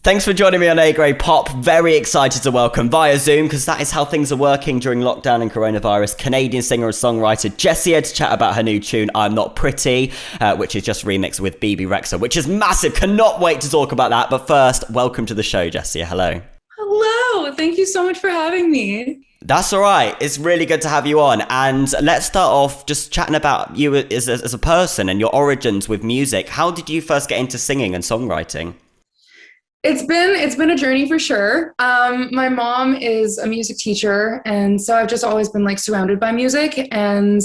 Thanks for joining me on A Grade Pop. Very excited to welcome via Zoom, because that is how things are working during lockdown and coronavirus, Canadian singer and songwriter JESSIA to chat about her new tune, I'm Not Pretty, which is just remixed with Bebe Rexha, which is massive. Cannot wait to talk about that. But first, welcome to the show, JESSIA. Hello. Hello. Thank you so much for having me. That's all right. It's really good to have you on. And let's start off just chatting about you as a person and your origins with music. How did you first get into singing and songwriting? It's been a journey for sure. My mom is a music teacher, and so I've just always been like surrounded by music, and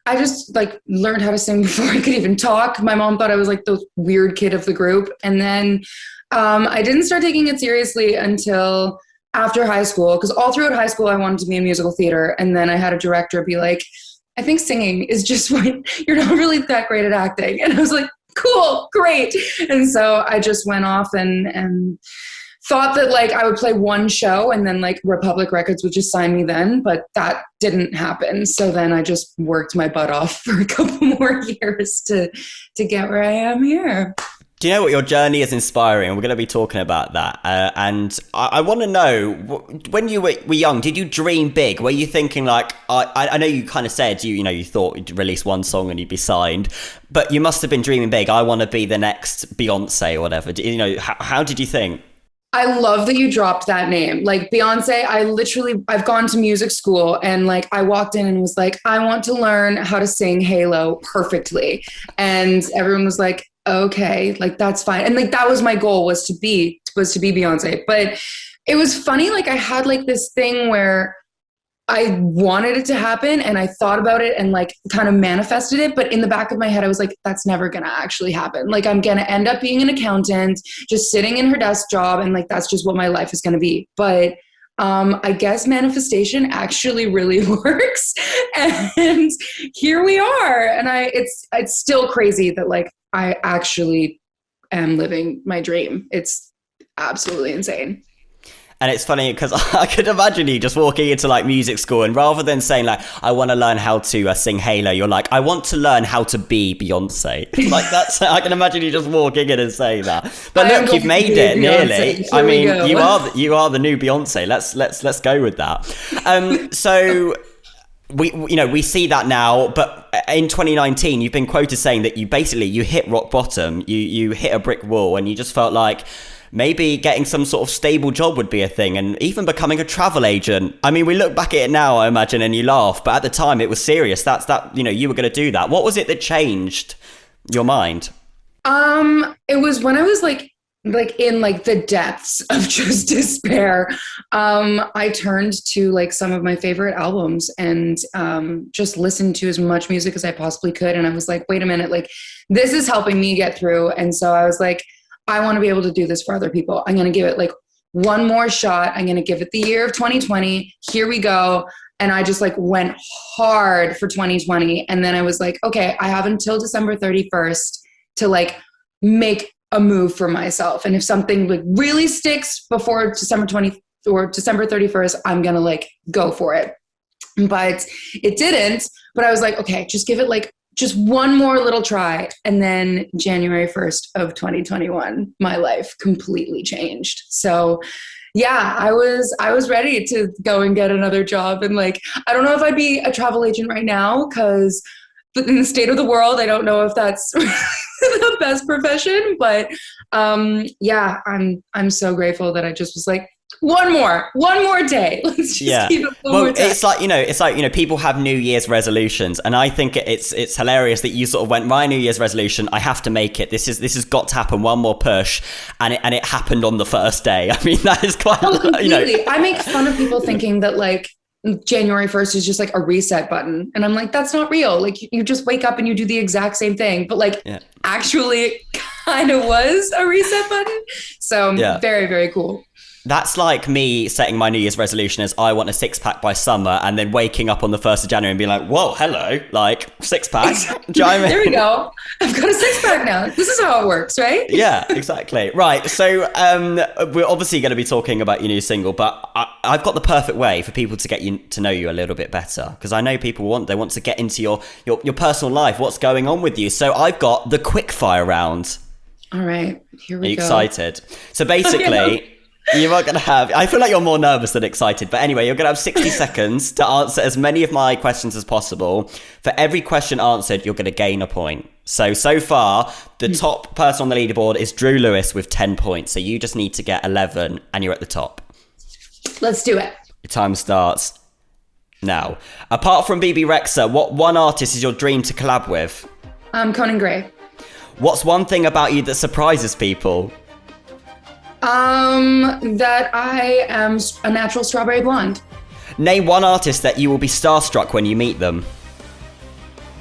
I just like learned how to sing before I could even talk. My mom thought I was like the weird kid of the group, and then I didn't start taking it seriously until after high school, because all throughout high school I wanted to be in musical theater, and then I had a director be like, I think singing is just what you're not really that great at acting. And I was like, cool, great. And so I just went off and thought that like I would play one show and then like Republic Records would just sign me then, but that didn't happen. So then I just worked my butt off for a couple more years to get where I am here. Do you know what? Your journey is inspiring, and we're going to be talking about that. And I want to know, when you were young, did you dream big? Were you thinking like, I know you kind of said, you thought you'd release one song and you'd be signed, but you must have been dreaming big. I want to be the next Beyonce or whatever. How did you think? I love that you dropped that name. Like Beyonce, I've gone to music school, and like I walked in and was like, I want to learn how to sing Halo perfectly. And everyone was like, okay, like that's fine. And like that was my goal, was to be Beyonce. But it was funny, like I had like this thing where I wanted it to happen and I thought about it and like kind of manifested it, but in the back of my head I was like, that's never gonna actually happen. Like I'm gonna end up being an accountant, just sitting in her desk job, and like that's just what my life is gonna be. But I guess manifestation actually really works, and here we are. And it's still crazy that like I actually am living my dream. It's absolutely insane. And it's funny because I could imagine you just walking into like music school, and rather than saying like, I want to learn how to sing Halo, you're like, I want to learn how to be Beyonce. Like that's, I can imagine you just walking in and saying that. But look, you've made it nearly. I mean, you are the new Beyonce. Let's go with that. So we see that now, but in 2019, you've been quoted saying that you hit rock bottom, you hit a brick wall, and you just felt like maybe getting some sort of stable job would be a thing, and even becoming a travel agent. I mean, we look back at it now, I imagine, and you laugh, but at the time it was serious. You were going to do that. What was it that changed your mind? It was when I was like in like the depths of just despair. I turned to like some of my favorite albums and just listened to as much music as I possibly could. And I was like, wait a minute, like this is helping me get through. And so I was like, I want to be able to do this for other people. I'm going to give it like one more shot. I'm going to give it the year of 2020. Here we go. And I just like went hard for 2020. And then I was like, okay, I have until December 31st to like make a move for myself. And if something like really sticks before December 20th or December 31st, I'm going to like go for it. But it didn't. But I was like, okay, just give it like just one more little try. And then January 1st of 2021, my life completely changed. So yeah, I was ready to go and get another job. And like, I don't know if I'd be a travel agent right now, because in the state of the world, I don't know if that's the best profession, but yeah, I'm so grateful that I just was like, one more day. Let's just keep it one more time. It's like people have New Year's resolutions, and I think it's hilarious that you sort of went, my New Year's resolution, I have to make it. This has got to happen. One more push, and it happened on the first day. I mean, that is quite. I make fun of people thinking that like January 1st is just like a reset button, and I'm like, that's not real. Like you just wake up and you do the exact same thing, but like actually, it kind of was a reset button. So very, very cool. That's like me setting my New Year's resolution as I want a six-pack by summer, and then waking up on the 1st of January and being like, whoa, hello, like six-pack. Exactly. There we go. I've got a six-pack now. This is how it works, right? Yeah, exactly. Right. So we're obviously going to be talking about your new single, but I've got the perfect way for people to get to know you a little bit better, because I know people want to get into your personal life, what's going on with you. So I've got the quick fire round. All right, here Are we you go. excited? So basically, you are going to have, I feel like you're more nervous than excited, but anyway, you're going to have 60 seconds to answer as many of my questions as possible. For every question answered, you're going to gain a point. So far, the top person on the leaderboard is Drew Lewis with 10 points. So you just need to get 11 and you're at the top. Let's do it. Your time starts now. Apart from Bebe Rexha, what one artist is your dream to collab with? Conan Gray. What's one thing about you that surprises people? That I am a natural strawberry blonde. Name one artist that you will be starstruck when you meet them.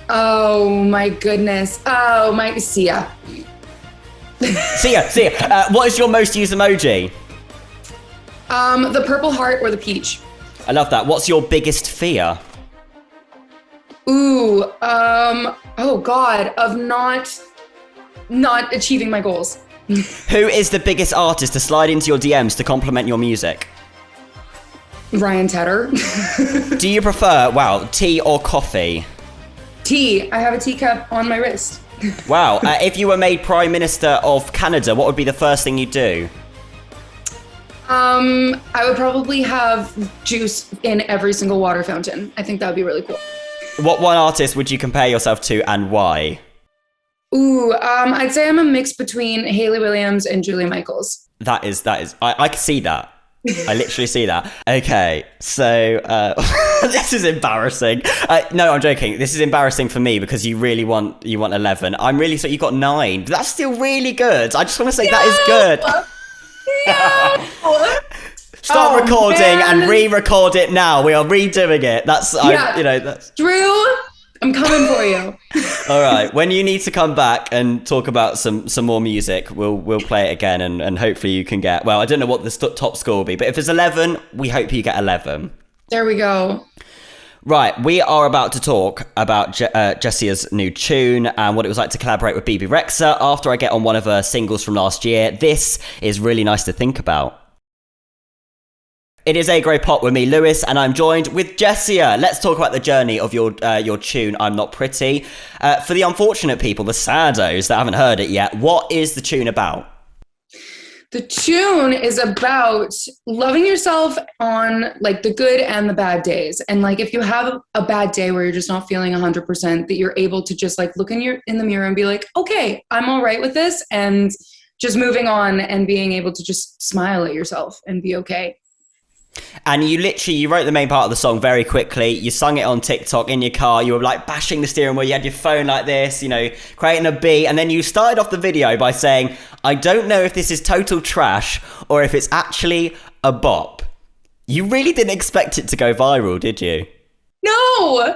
Oh my goodness. Oh my, Sia. Sia. What is your most used emoji? The purple heart or the peach. I love that. What's your biggest fear? Ooh, oh God, of not achieving my goals. Who is the biggest artist to slide into your DMs to compliment your music? Ryan Tedder. Do you prefer, tea or coffee? Tea. I have a teacup on my wrist. Wow. If you were made Prime Minister of Canada, what would be the first thing you'd do? I would probably have juice in every single water fountain. I think that would be really cool. What one artist would you compare yourself to and why? Ooh, I'd say I'm a mix between Hayley Williams and Julia Michaels. That is, I can see that. I literally see that. Okay, so this is embarrassing. No, I'm joking. This is embarrassing for me because you want 11. I'm really sorry. You got 9. That's still really good. I just want to say that is good. No! Stop recording and re-record it now. We are redoing it. That's that's Drew. I'm coming for you. all right. When you need to come back and talk about some more music, we'll play it again and hopefully you can get. Well, I don't know what the top score will be, but if it's 11, we hope you get 11. There we go. Right, we are about to talk about JESSIA's new tune and what it was like to collaborate with Bebe Rexha after I get on one of her singles from last year. This is really nice to think about. It is A Grey Pop with me, Lewis, and I'm joined with JESSIA. Let's talk about the journey of your tune, I'm Not Pretty. For the unfortunate people, the saddos that haven't heard it yet, what is the tune about? The tune is about loving yourself on like the good and the bad days. And like if you have a bad day where you're just not feeling 100%, that you're able to just like look in the mirror and be like, okay, I'm all right with this, and just moving on and being able to just smile at yourself and be okay. And you wrote the main part of the song very quickly. You sung it on TikTok in your car. You were like bashing the steering wheel. You had your phone like this, creating a beat. And then you started off the video by saying, I don't know if this is total trash or if it's actually a bop. You really didn't expect it to go viral, did you? No.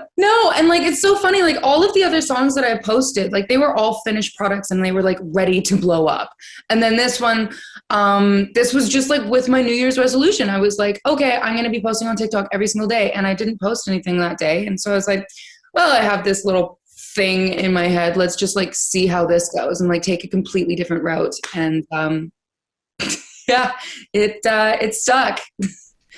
And like, it's so funny. Like all of the other songs that I posted, like they were all finished products and they were like ready to blow up. And then this one, this was just like with my New Year's resolution. I was like, okay, I'm going to be posting on TikTok every single day. And I didn't post anything that day. And so I was like, well, I have this little thing in my head. Let's just like see how this goes and like take a completely different route. And yeah, it stuck.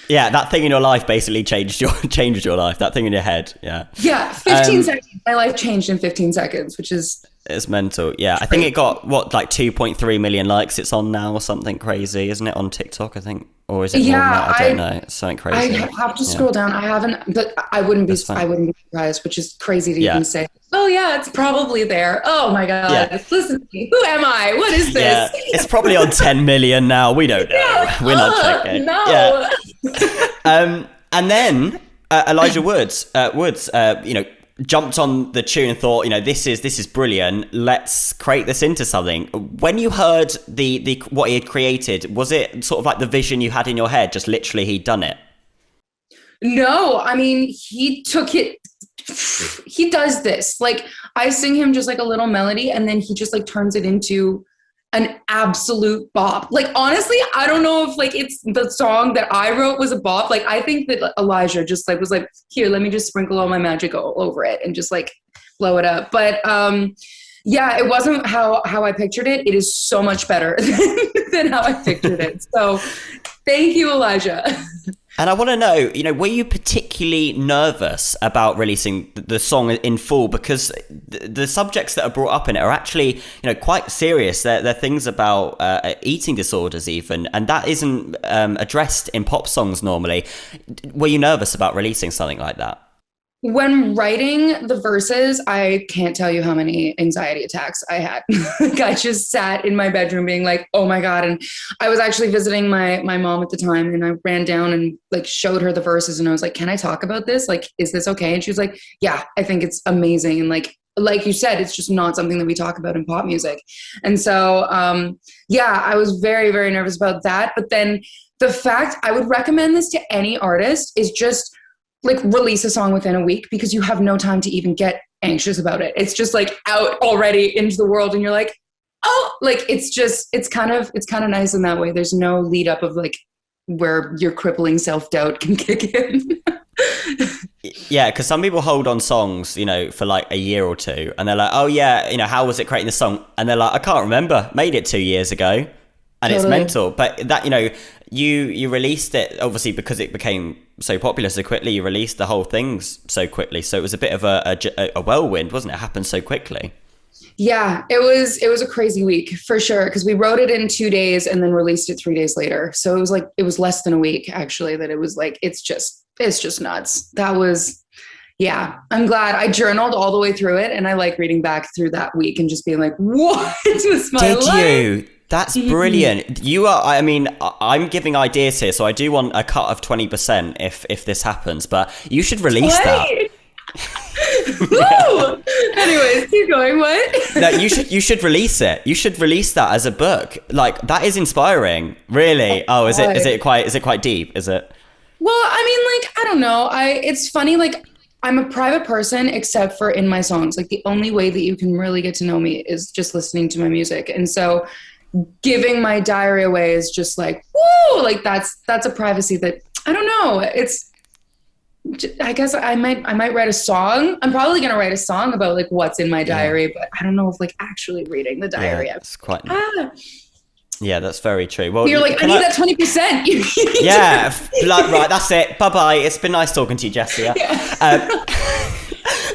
Yeah, that thing in your life basically changed your life. That thing in your head, yeah. Yeah, 15 seconds. My life changed in 15 seconds, which is... It's mental, yeah. I think it got, 2.3 million likes it's on now or something crazy, isn't it, on TikTok, I think? Or is it more than that? I don't know. It's something crazy. I have to scroll down. I haven't, but I wouldn't be surprised, which is crazy to even say. Oh yeah, it's probably there. Oh my God. Yeah. Listen to me. Who am I? What is this? Yeah. It's probably on 10 million now. We don't know. Yeah. We're not checking. No. Yeah. And then Elijah Woods, jumped on the tune and thought, this is brilliant. Let's create this into something. When you heard the what he had created, was it sort of like the vision you had in your head? Just literally he'd done it? No, I mean, he took it. He does this. Like I sing him just like a little melody and then he just like turns it into an absolute bop. Like, honestly, I don't know if like it's the song that I wrote was a bop. Like, I think that Elijah just like was like, here, let me just sprinkle all my magic all over it and just like blow it up. But yeah, it wasn't how I pictured it. It is so much better than how I pictured it. So thank you, Elijah. And I want to know, were you particularly nervous about releasing the song in full? Because the subjects that are brought up in it are actually, quite serious. They're things about eating disorders even, and that isn't addressed in pop songs normally. Were you nervous about releasing something like that? When writing the verses, I can't tell you how many anxiety attacks I had. Like, I just sat in my bedroom being like, oh my God. And I was actually visiting my mom at the time, and I ran down and like showed her the verses, and I was like, can I talk about this? Like, is this okay? And she was like, yeah, I think it's amazing. And like you said, it's just not something that we talk about in pop music. And so, yeah, I was very, very nervous about that. But then the fact I would recommend this to any artist is just like release a song within a week, because you have no time to even get anxious about it. It's just like out already into the world, and you're like, oh, like it's kind of nice in that way. There's no lead up of like where your crippling self-doubt can kick in. Yeah, because some people hold on songs, for like a year or two, and they're like, oh yeah, how was it creating the song? And they're like, I can't remember, made it 2 years ago. And It's mental. But that, you released it, obviously, because it became so popular so quickly. You released the whole things so quickly. So it was a bit of a whirlwind, wasn't it? It happened so quickly. Yeah, it was a crazy week for sure, because we wrote it in 2 days and then released it 3 days later. So it was less than a week, actually, that it was like, it's just nuts. That was, yeah, I'm glad I journaled all the way through it. And I like reading back through that week and just being like, what was my life? Did you? That's brilliant. You are, I'm giving ideas here, so I do want a cut of 20% if this happens, but you should release that. Woo! Anyways, keep going. What? No, you should release it. You should release that as a book. Like, that is inspiring, really. Oh, is it quite deep? Is it? Well, I don't know. It's funny, like, I'm a private person except for in my songs. Like, the only way that you can really get to know me is just listening to my music. And so giving my diary away is just like, woo, like that's a privacy that, I don't know. I guess I might write a song. I'm probably going to write a song about like what's in my diary, but I don't know if like actually reading the diary. Yeah, it's quite... Yeah, that's very true. Well, you're like, I need that 20%. Yeah, right, that's it. Bye-bye. It's been nice talking to you, Jessia. Yeah.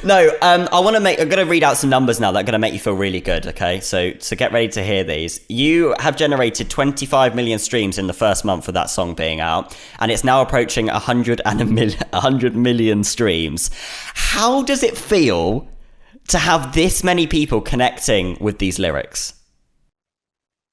I'm going to read out some numbers now that are going to make you feel really good, okay? So get ready to hear these. You have generated 25 million streams in the first month of that song being out, and it's now approaching 100 million streams. How does it feel to have this many people connecting with these lyrics?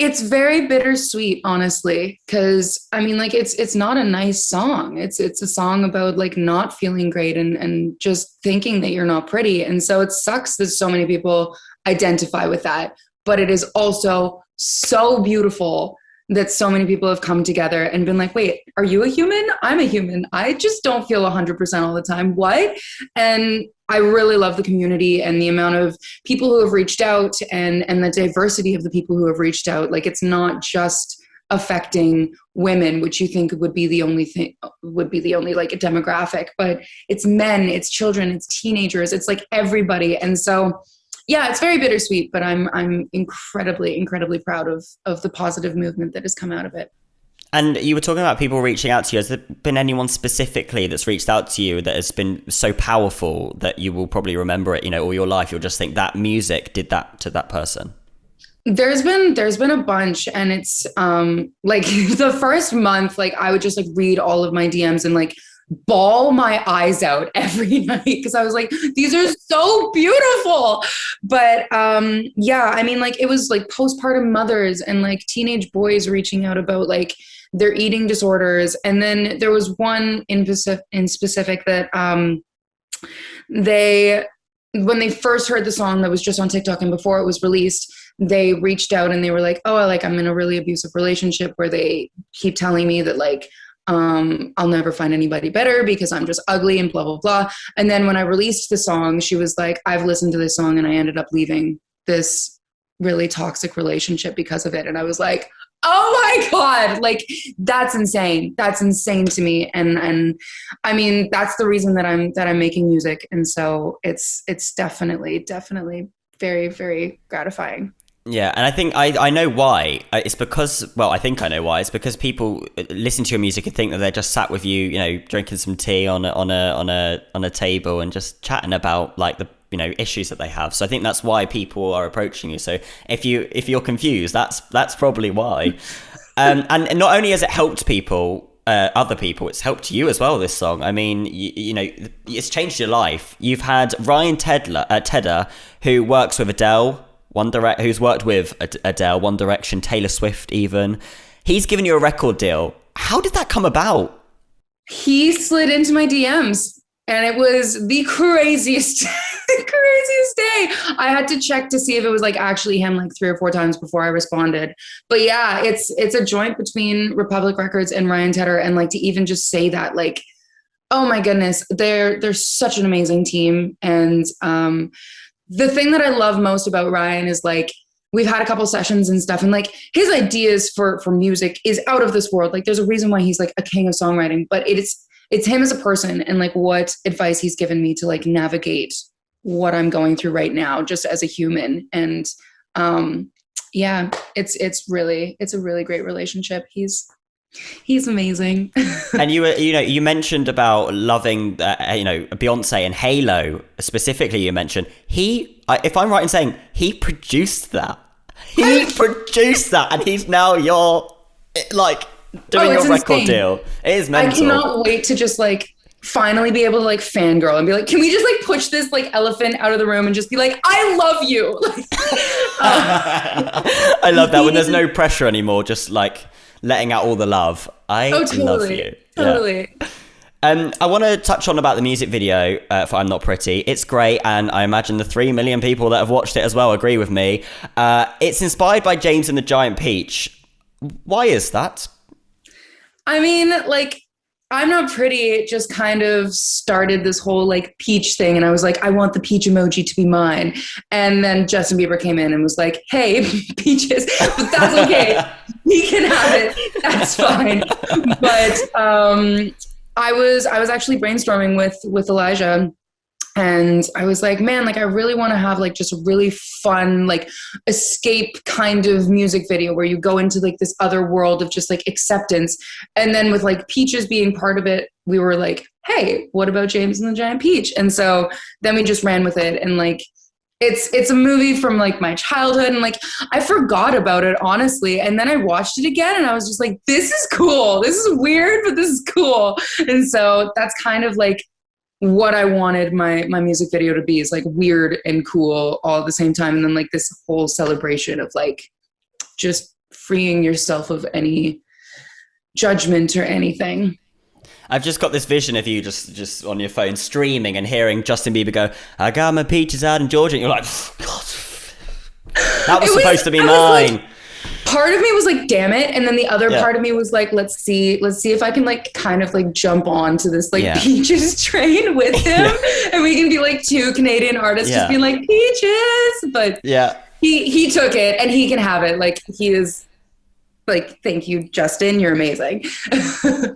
It's very bittersweet, honestly, because like it's not a nice song. It's a song about like not feeling great and just thinking that you're not pretty. And so it sucks that so many people identify with that. But it is also so beautiful that so many people have come together and been like, wait, are you a human? I'm a human. I just don't feel 100% all the time. What? And I really love the community and the amount of people who have reached out and the diversity of the people who have reached out. Like, it's not just affecting women, which you think would be the only like demographic, but it's men, it's children, it's teenagers, it's like everybody. And so, yeah, it's very bittersweet, but I'm incredibly, incredibly proud of the positive movement that has come out of it. And you were talking about people reaching out to you. Has there been anyone specifically that's reached out to you that has been so powerful that you will probably remember it, all your life? You'll just think that music did that to that person. There's been a bunch, and it's like the first month, like I would just like read all of my DMs and like bawl my eyes out every night because I was like, these are so beautiful. But yeah, like it was like postpartum mothers and like teenage boys reaching out about like their eating disorders. And then there was one in specific that when they first heard the song that was just on TikTok and before it was released, they reached out and they were like, oh, like I'm in a really abusive relationship where they keep telling me that like I'll never find anybody better because I'm just ugly and blah, blah, blah. And then when I released the song, she was like, I've listened to this song and I ended up leaving this really toxic relationship because of it. And I was like, oh my God, like that's insane. That's insane to me. And I mean, that's the reason that I'm making music. And so it's definitely very, very gratifying. Yeah, and I think I know why. It's because, well, I think I know why. It's because people listen to your music and think that they're just sat with you, drinking some tea on a table and just chatting about like the issues that they have. So I think that's why people are approaching you. So if you're confused, that's probably why. And not only has it helped people, other people, it's helped you as well. This song, I mean, it's changed your life. You've had Ryan Tedder, who works with Adele. Who's worked with Adele, One Direction, Taylor Swift even. He's given you a record deal. How did that come about? He slid into my DMs and it was the craziest, craziest day. I had to check to see if it was like actually him like 3 or 4 times before I responded. But yeah, it's a joint between Republic Records and Ryan Tedder. And like to even just say that, like, oh my goodness, they're such an amazing team. And the thing that I love most about Ryan is like, we've had a couple sessions and stuff, and like his ideas for music is out of this world. Like there's a reason why he's like a king of songwriting, but it's him as a person and like what advice he's given me to like navigate what I'm going through right now, just as a human. And yeah, it's a really great relationship. He's amazing. And you mentioned about loving Beyonce and Halo specifically. You mentioned if I'm right in saying he produced that. He produced that, and he's now your doing your record insane. Deal. It is mental. I cannot wait to just like finally be able to like fangirl and be like, can we just like push this like elephant out of the room and just be like, I love you. I love that when there's no pressure anymore, just like letting out all the love. Totally, love you. Totally. Yeah. I want to touch on about the music video for I'm Not Pretty. It's great, and I imagine the 3 million people that have watched it as well agree with me. It's inspired by James and the Giant Peach. Why is that? I mean, like, I'm Not Pretty just kind of started this whole like peach thing, and I was like, I want the peach emoji to be mine. And then Justin Bieber came in and was like, hey, peaches, but that's okay. He can have it. That's fine. But I was actually brainstorming with Elijah, and I was like, man, like I really want to have like just a really fun, like escape kind of music video where you go into like this other world of just like acceptance. And then with like Peaches being part of it, we were like, hey, what about James and the Giant Peach? And so then we just ran with it. And like, it's a movie from like my childhood, and like I forgot about it, honestly. And then I watched it again and I was just like, this is cool. This is weird, but this is cool. And so that's kind of like what I wanted my music video to be, is like weird and cool all at the same time. And then like this whole celebration of like just freeing yourself of any judgment or anything. I've just got this vision of you just on your phone streaming and hearing Justin Bieber go, I got my peaches out in Georgia. And you're like, God, that was supposed to be mine. Like, part of me was like, damn it. And then the other part of me was like, let's see if I can like kind of like jump on to this like Peaches train with him. And we can be like 2 Canadian artists just being like Peaches. But he took it and he can have it. Like he is like, thank you, Justin. You're amazing.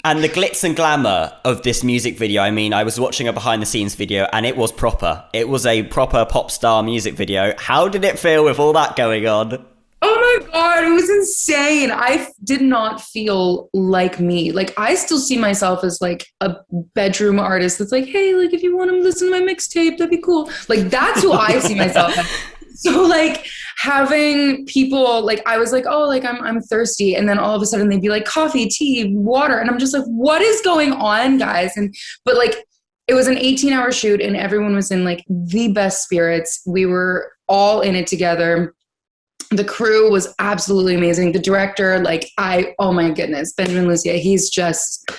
And the glitz and glamour of this music video. I mean, I was watching a behind the scenes video and it was proper. It was a proper pop star music video. How did it feel with all that going on? Oh my God, it was insane. I did not feel like me. Like I still see myself as like a bedroom artist that's like, hey, like if you want to listen to my mixtape, that'd be cool. Like that's who I see myself as. So like having people, like I was like, oh, like I'm thirsty. And then all of a sudden they'd be like coffee, tea, water. And I'm just like, what is going on, guys? But like it was an 18-hour shoot and everyone was in like the best spirits. We were all in it together. The crew was absolutely amazing. The director, like oh my goodness, Benjamin Lucia, he's just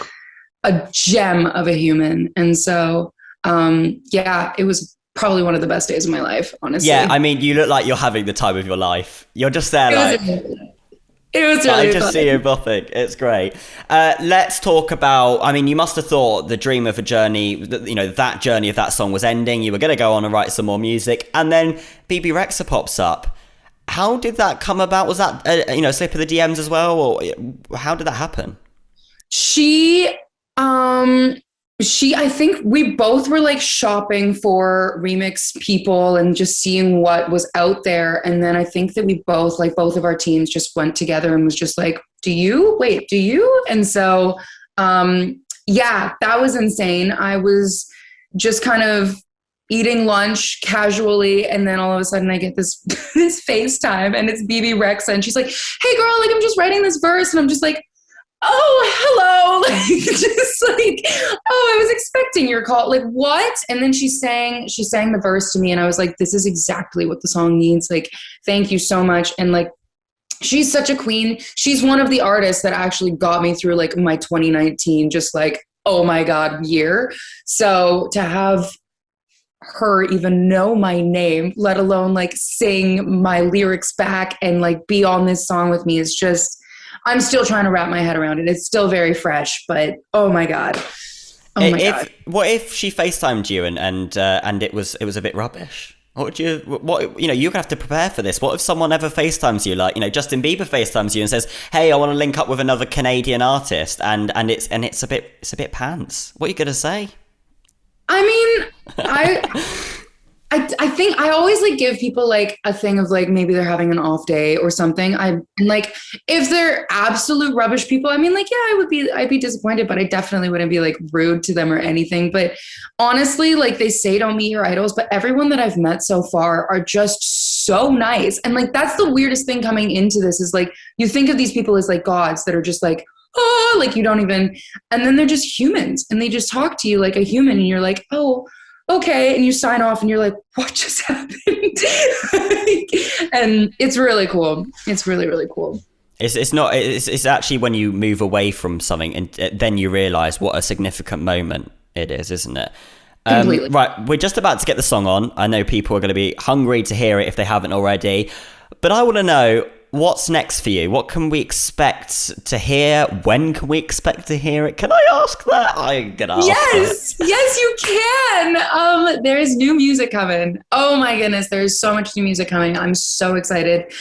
a gem of a human. And so, it was probably one of the best days of my life, honestly. Yeah, I mean, you look like you're having the time of your life. You're just there it was really I just see you bopping. It's great. Let's talk about, I mean, you must have thought the dream of a journey, that journey of that song was ending. You were going to go on and write some more music. And then Bebe Rexha pops up. How did that come about? Was that a slip of the DMs as well, or how did that happen? She I think we both were like shopping for remix people and just seeing what was out there. And then I think that we both, like both of our teams just went together and was just like, do you? And so, yeah, that was insane. I was just kind of eating lunch casually, and then all of a sudden I get this this FaceTime, and it's Bebe Rexha, and she's like, hey girl, like I'm just writing this verse, and I'm just like, oh, hello. Like, just like, oh, I was expecting your call. Like, what? And then she sang the verse to me, and I was like, this is exactly what the song needs. Like, thank you so much. And like, she's such a queen. She's one of the artists that actually got me through like my 2019, just like, oh my God, year. So to have her even know my name, let alone like sing my lyrics back and like be on this song with me is just, I'm still trying to wrap my head around it. It's still very fresh, but oh my God. Oh my God. What if she FaceTimed you and it was a bit rubbish? You're gonna have to prepare for this. What if someone ever FaceTimes you, like, Justin Bieber FaceTimes you and says, hey, I want to link up with another Canadian artist, and it's a bit pants. What are you gonna say? I mean, I think I always like give people like a thing of like maybe they're having an off day or something. And like if they're absolute rubbish people, I mean, like, yeah, I'd be disappointed, but I definitely wouldn't be like rude to them or anything. But honestly, like they say don't meet your idols, but everyone that I've met so far are just so nice. And like that's the weirdest thing coming into this is like you think of these people as like gods that are just like, oh, like you don't even, and then they're just humans and they just talk to you like a human and you're like, oh, okay. And you sign off and you're like, what just happened? And it's really cool. It's really, really cool. It's actually when you move away from something and then you realize what a significant moment it is, isn't it? Right. We're just about to get the song on. I know people are going to be hungry to hear it if they haven't already, but I want to know, what's next for you? What can we expect to hear? When can we expect to hear it? Can I ask that? I'm gonna ask Yes, you can. There's new music coming. Oh my goodness, there's so much new music coming. I'm so excited.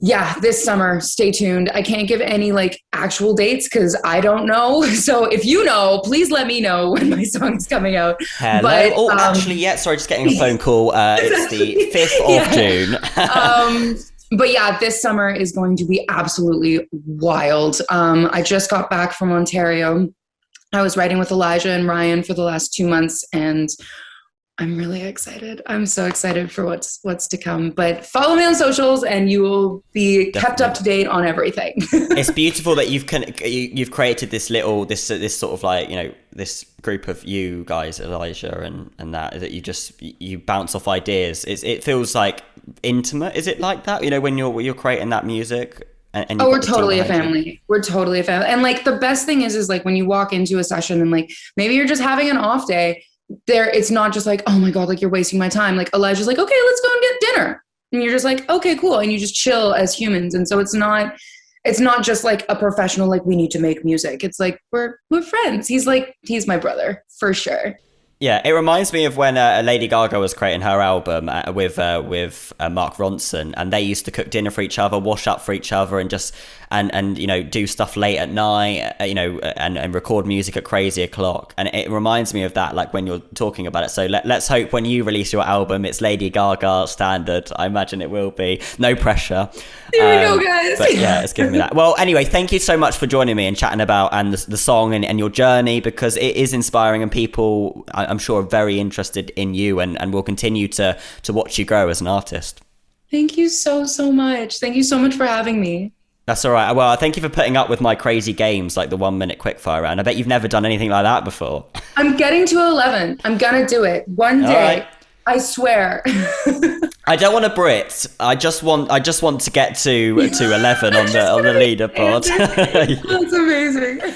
Yeah, this summer, stay tuned. I can't give any like actual dates because I don't know. So if you know, please let me know when my song's coming out. Hello. But, actually, yeah, sorry, just getting a phone call. It's the 5th of June. But yeah, this summer is going to be absolutely wild. I just got back from Ontario. I was writing with Elijah and Ryan for the last 2 months, and I'm really excited. I'm so excited for what's to come. But follow me on socials, and you will be kept up to date on everything. It's beautiful that you've created this sort of like, this group of you guys, Elijah and that you bounce off ideas. It feels like intimate. Is it like that? When you're creating that music. And we're totally a family. We're totally a family. And like the best thing is like when you walk into a session and like maybe you're just having an off day. It's not just like, oh my God, like you're wasting my time. Like Elijah's like, okay, let's go and get dinner. And you're just like, okay, cool. And you just chill as humans. And so it's not just like a professional, like we need to make music. It's like, we're friends. He's my brother for sure. Yeah, it reminds me of when Lady Gaga was creating her album with Mark Ronson, and they used to cook dinner for each other, wash up for each other, and just and do stuff late at night, and record music at crazy o'clock. And it reminds me of that, like when you're talking about it. So let's hope when you release your album, it's Lady Gaga standard. I imagine it will be. No pressure. There we go, guys. But yeah, it's giving me that. Well, anyway, thank you so much for joining me and chatting about the song and your journey, because it is inspiring, and people, I'm sure, are very interested in you and will continue to watch you grow as an artist. Thank you so much. Thank you so much for having me. That's all right. Well, thank you for putting up with my crazy games like the 1 minute quickfire round. I bet you've never done anything like that before. I'm getting to 11. I'm gonna do it one day. Right. I swear. I don't want a Brit. I just want to get to 11 on the leaderboard. That's amazing.